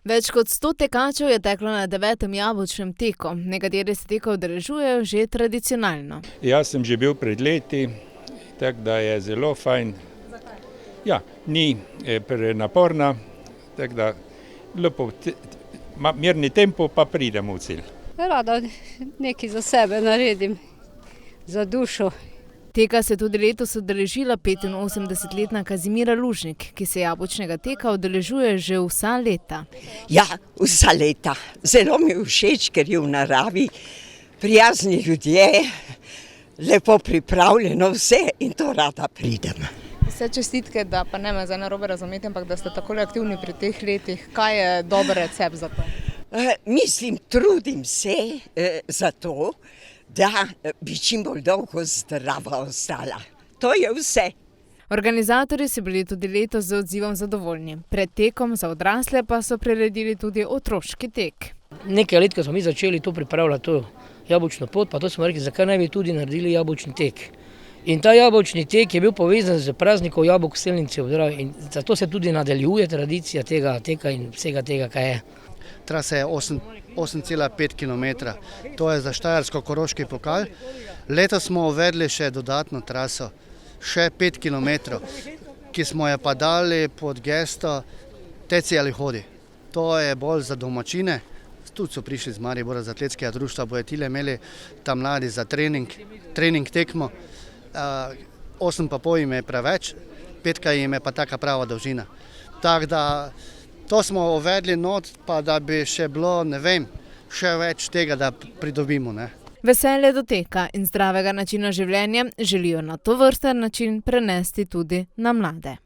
Več kot 100 tekačev je teklo na 9. jabolčnem teku. Nekateri se teka udeležujejo že tradicionalno. Jaz sem že bil pred leti, tako da je zelo fajn. Ja, ni prenaporna, tako da lepo, mirni tempo pa pridemo v cilj. Rada nekaj za sebe naredim, za dušo. Teka se tudi letos udeležila 85-letna Kazimira Lužnik, ki se jabolčnega teka udeležuje že vsa leta. Ja, vsa leta. Zelo mi je všeč, ker je v naravi, prijazni ljudje, lepo pripravljeno vse in to rada pridem. Vse čestitke, da pa ne me zdaj narobe razumeti, ampak da ste takole aktivni pri teh letih. Kaj je dober recept za to? Mislim, trudim se za to, da bi čim bolj dolgo zdrava ostala. To je vse. Organizatorji so bili tudi letos z odzivom zadovoljni. Pred tekom za odrasle pa so priredili tudi otroški tek. Nekaj let, ko smo mi začeli to pripravljati, to jabolčno pot, pa to smo rekli, zakaj ne bi tudi naredili jabolčni tek. In ta jabolčni tek je bil povezan z praznikom jabolk v Selnici ob Dravi in zato se tudi nadaljuje tradicija tega teka in vsega tega, kaj je. Trasa je 8,5 km, to je za Štajersko-koroški pokal. Letos smo uvedli še dodatno traso, še 5 km, ki smo jo pa dali pod gesto Teci ali hodi. To je bolj za domačine, tudi so prišli z Maribora, z atletskega društva, bojo tile imeli tam mladi za trening tekmo. 8,5 jim je preveč, 5 jim je pa taka prava dolžina. Tako da to smo uvedli not, pa da bi še bilo, ne vem, še več tega, da pridobimo, ne. Veselje do teka in zdravega načina življenja želijo na tovrsten način prenesti tudi na mlade.